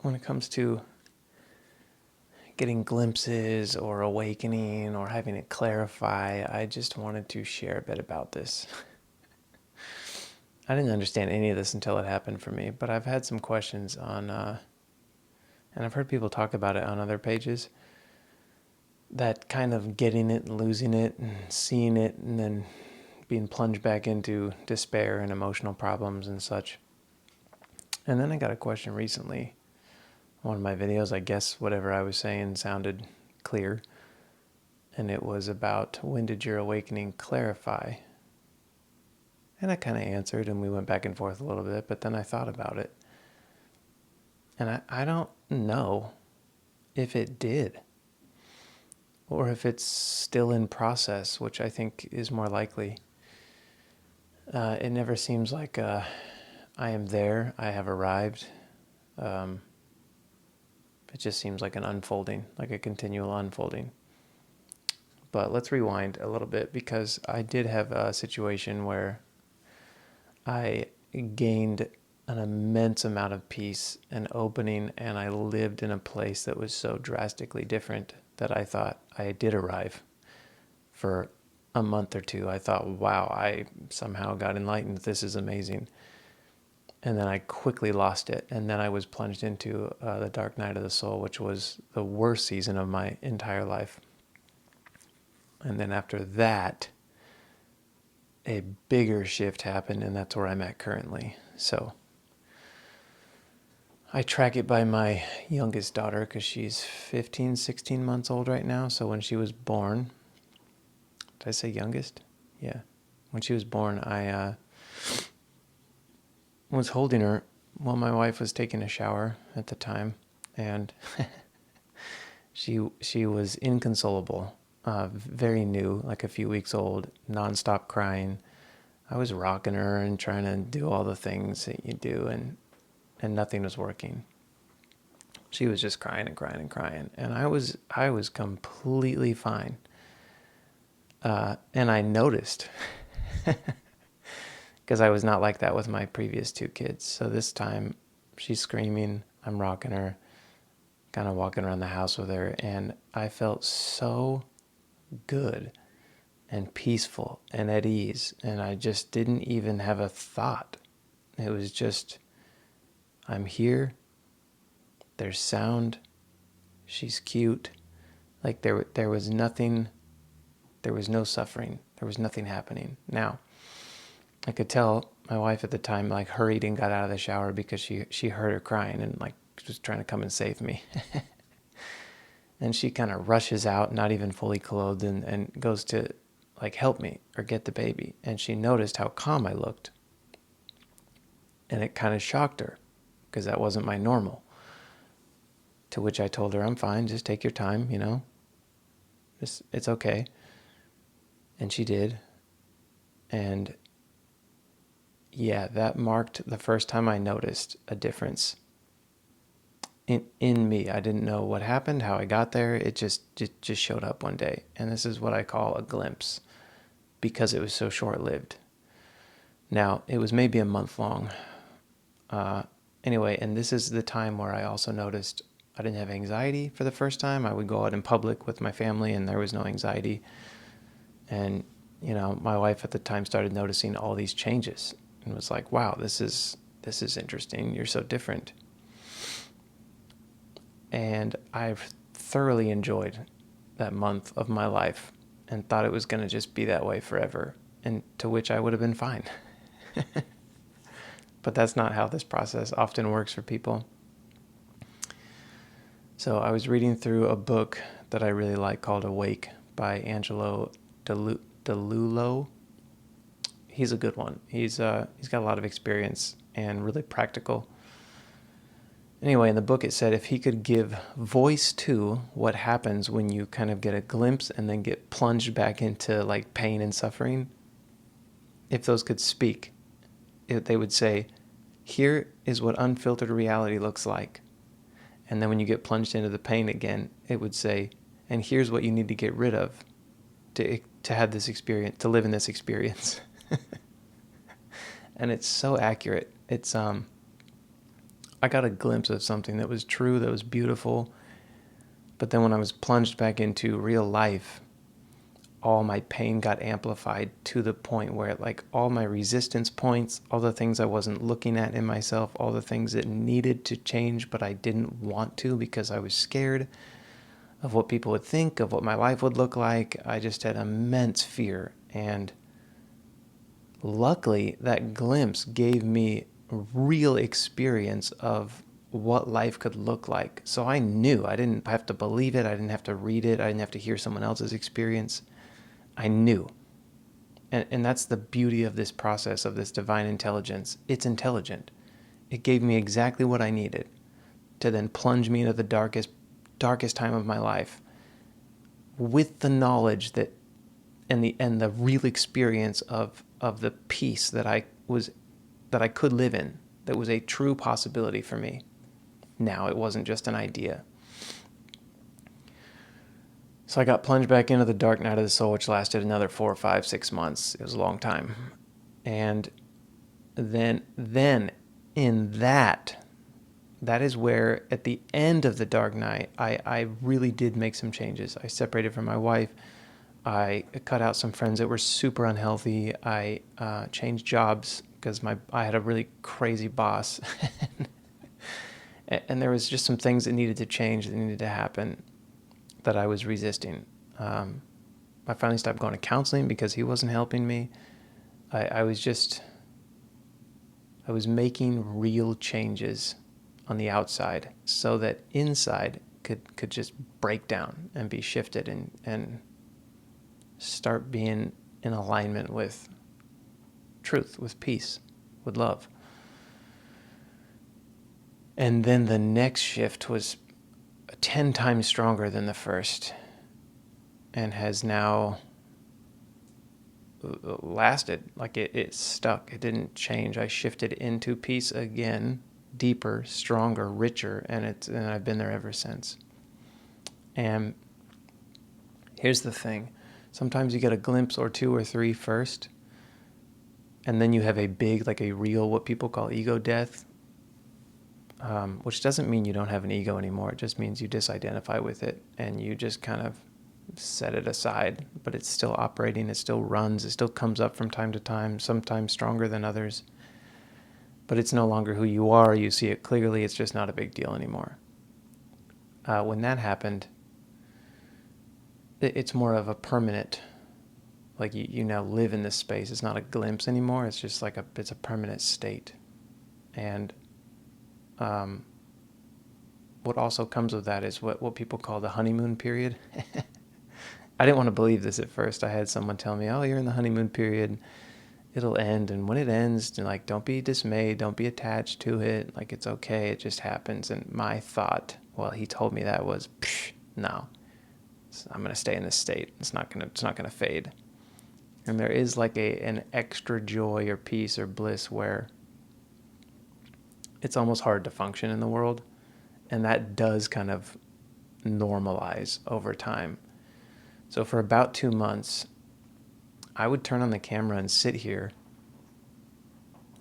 when it comes to getting glimpses or awakening or having it clarify, I just wanted to share a bit about this. I didn't understand any of this until it happened for me, but I've had some questions on, and I've heard people talk about it on other pages, that kind of getting it and losing it and seeing it and then being plunged back into despair and emotional problems and such. And then I got a question recently. One of my videos, I guess whatever I was saying sounded clear. And it was about, when did your awakening clarify? And I kind of answered, and we went back and forth a little bit, but then I thought about it. And I don't know if it did, or if it's still in process, which I think is more likely. It never seems like I am there, I have arrived. It just seems like an unfolding, like a continual unfolding. But let's rewind a little bit, because I did have a situation where I gained an immense amount of peace and opening, and I lived in a place that was so drastically different that I thought I did arrive. For a month or two, I thought, wow, I somehow got enlightened. This is amazing. And then I quickly lost it. And then I was plunged into the dark night of the soul, which was the worst season of my entire life. And then after that, a bigger shift happened, and that's where I'm at currently. So I track it by my youngest daughter, because she's 15, 16 months old right now. So when she was born, did I say youngest? Yeah. When she was born, I was holding her while my wife was taking a shower at the time, and she was inconsolable, very new, like a few weeks old, nonstop crying. I was rocking her and trying to do all the things that you do, and nothing was working. She was just crying and crying and crying, and I was completely fine. And I noticed, because I was not like that with my previous two kids. So this time, she's screaming, I'm rocking her, kind of walking around the house with her, and I felt so good and peaceful and at ease, and I just didn't even have a thought. It was just, I'm here, there's sound, she's cute. Like there was nothing, there was no suffering, there was nothing happening. Now, I could tell my wife at the time like hurried and got out of the shower, because she heard her crying and like was trying to come and save me. And she kind of rushes out, not even fully clothed, and goes to like help me or get the baby. And she noticed how calm I looked. And it kind of shocked her, because that wasn't my normal. To which I told her, I'm fine, just take your time, it's okay. And she did. And yeah, that marked the first time I noticed a difference in me. I didn't know what happened, how I got there. It just showed up one day. And this is what I call a glimpse, because it was so short-lived. Now, it was maybe a month long. Anyway, and this is the time where I also noticed I didn't have anxiety for the first time. I would go out in public with my family, and there was no anxiety. And, my wife at the time started noticing all these changes and was like, wow, this is interesting. You're so different. And I've thoroughly enjoyed that month of my life and thought it was going to just be that way forever, and to which I would have been fine. But that's not how this process often works for people. So I was reading through a book that I really like called Awake by Angelo DeLullo. He's a good one. He's got a lot of experience and really practical. Anyway, in the book it said if he could give voice to what happens when you kind of get a glimpse and then get plunged back into like pain and suffering, if those could speak, they would say, here is what unfiltered reality looks like. And then when you get plunged into the pain again, it would say, and here's what you need to get rid of to have this experience, to live in this experience. And it's so accurate. It's I got a glimpse of something that was true, that was beautiful. But then when I was plunged back into real life, all my pain got amplified to the point where like all my resistance points, all the things I wasn't looking at in myself, all the things that needed to change but I didn't want to because I was scared of what people would think, of what my life would look like. I just had immense fear. And luckily, that glimpse gave me real experience of what life could look like. So I knew. I didn't have to believe it. I didn't have to read it. I didn't have to hear someone else's experience. I knew. And that's the beauty of this process, of this divine intelligence. It's intelligent. It gave me exactly what I needed to then plunge me into the darkest time of my life with the knowledge that and the real experience of the peace that I could live in, that was a true possibility for me. Now it wasn't just an idea. So I got plunged back into the dark night of the soul, which lasted another 4, 5, 6 months. It was a long time. And then in that is where at the end of the dark night, I really did make some changes. I separated from my wife. I cut out some friends that were super unhealthy. I changed jobs because I had a really crazy boss. And there was just some things that needed to change, that needed to happen, that I was resisting. I finally stopped going to counseling because he wasn't helping me. I was making real changes on the outside so that inside could just break down and be shifted and start being in alignment with truth, with peace, with love. And then the next shift was 10 times stronger than the first and has now lasted. Like it stuck. It didn't change. I shifted into peace again, deeper, stronger, richer, and I've been there ever since. And here's the thing. Sometimes you get a glimpse or 2 or 3 first, and then you have a big, like a real, what people call ego death, which doesn't mean you don't have an ego anymore. It just means you disidentify with it and you just kind of set it aside, but it's still operating, it still runs, it still comes up from time to time, sometimes stronger than others, but it's no longer who you are. You see it clearly. It's just not a big deal anymore. When that happened, it's more of a permanent, like you now live in this space. It's not a glimpse anymore. It's just like it's a permanent state. And what also comes with that is what people call the honeymoon period. I didn't want to believe this at first. I had someone tell me, oh, you're in the honeymoon period. It'll end. And when it ends, like, don't be dismayed. Don't be attached to it. Like, it's okay. It just happens. And my thought, well, he told me that was, no, I'm going to stay in this state. It's not going to fade. And there is like an extra joy or peace or bliss where it's almost hard to function in the world. And that does kind of normalize over time. So for about 2 months, I would turn on the camera and sit here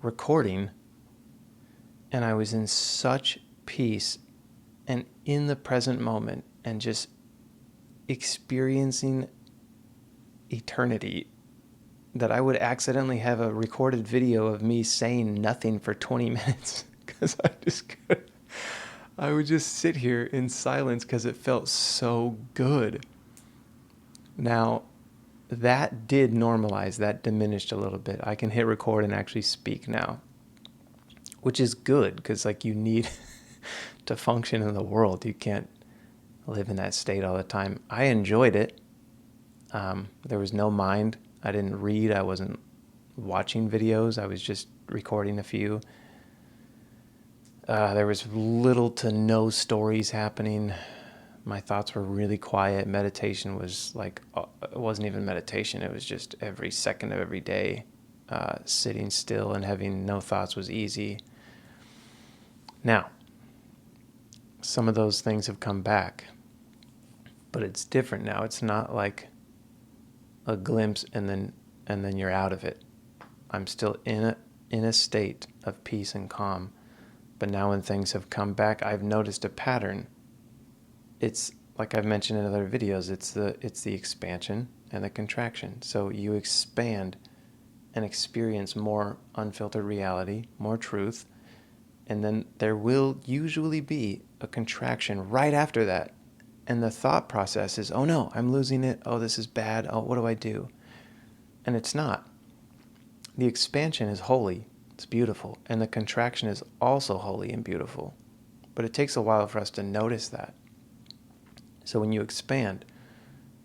recording, and I was in such peace and in the present moment and just experiencing eternity that I would accidentally have a recorded video of me saying nothing for 20 minutes because I would just sit here in silence because it felt so good. Now, that did normalize, that diminished a little bit. I can hit record and actually speak now, which is good because like you need to function in the world. You can't live in that state all the time. I enjoyed it. There was no mind. I didn't read. I wasn't watching videos. I was just recording a few. There was little to no stories happening. My thoughts were really quiet. Meditation was like, it wasn't even meditation. It was just every second of every day, sitting still and having no thoughts was easy. Now, some of those things have come back, but it's different now. It's not like a glimpse and then you're out of it. I'm still in a state of peace and calm, But now when things have come back, I've noticed a pattern. It's like I've mentioned in other videos, it's the expansion and the contraction. So you expand and experience more unfiltered reality, more truth, and then there will usually be a contraction right after that. And the thought process is, oh no, I'm losing it. Oh, this is bad. Oh, what do I do? And it's not. The expansion is holy. It's beautiful. And the contraction is also holy and beautiful. But it takes a while for us to notice that. So when you expand,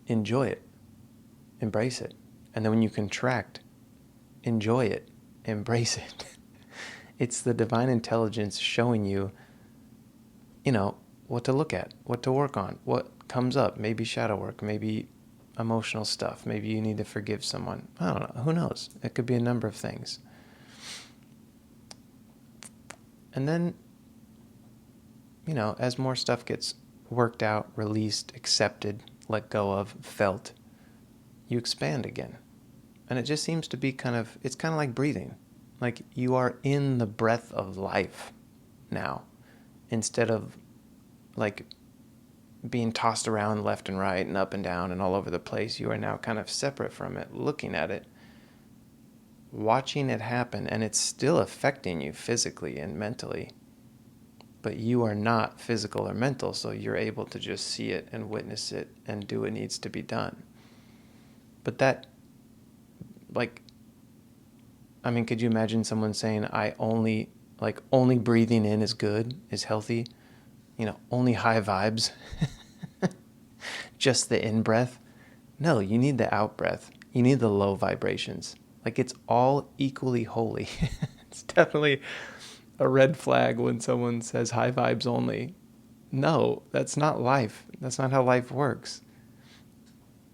enjoy it. Embrace it. And then when you contract, enjoy it. Embrace it. It's the divine intelligence showing you, what to look at, what to work on, what comes up, maybe shadow work, maybe emotional stuff, maybe you need to forgive someone. I don't know, who knows? It could be a number of things. And then, as more stuff gets worked out, released, accepted, let go of, felt, you expand again. And it just seems to be it's kind of like breathing. Like you are in the breath of life now, instead of like being tossed around left and right and up and down and all over the place. You are now kind of separate from it, looking at it, watching it happen, and it's still affecting you physically and mentally. But you are not physical or mental, so you're able to just see it and witness it and do what needs to be done. But that, could you imagine someone saying, only breathing in is good, is healthy, only high vibes, just the in-breath? No, you need the out-breath. You need the low vibrations. It's all equally holy. It's definitely a red flag when someone says high vibes only. No, that's not life. That's not how life works.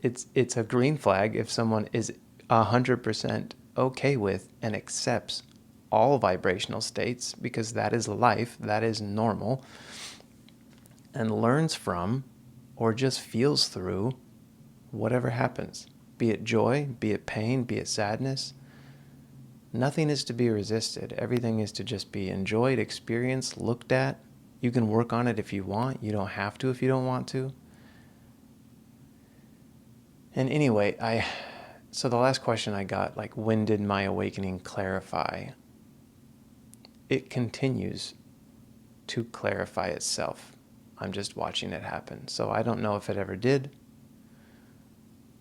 It's a green flag if someone is 100% okay with and accepts all vibrational states, because that is life, that is normal, and learns from or just feels through whatever happens, be it joy, be it pain, be it sadness. Nothing is to be resisted. Everything is to just be enjoyed, experienced, looked at. You can work on it if you want. You don't have to if you don't want to. And anyway, so the last question I got, when did my awakening clarify? It continues to clarify itself. I'm just watching it happen. So I don't know if it ever did.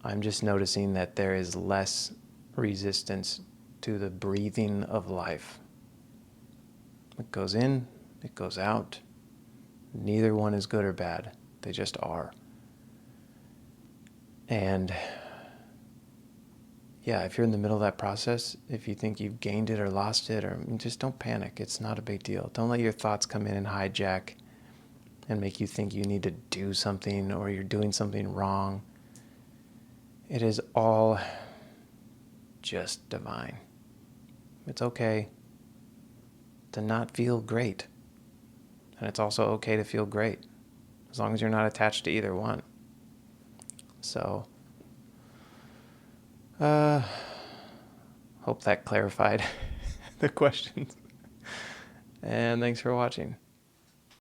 I'm just noticing that there is less resistance to the breathing of life. It goes in, it goes out. Neither one is good or bad. They just are. And yeah, if you're in the middle of that process, if you think you've gained it or lost it, or just don't panic. It's not a big deal. Don't let your thoughts come in and hijack and make you think you need to do something or you're doing something wrong. It is all just divine. It's okay to not feel great. And it's also okay to feel great, as long as you're not attached to either one. So, hope that clarified the questions. And thanks for watching.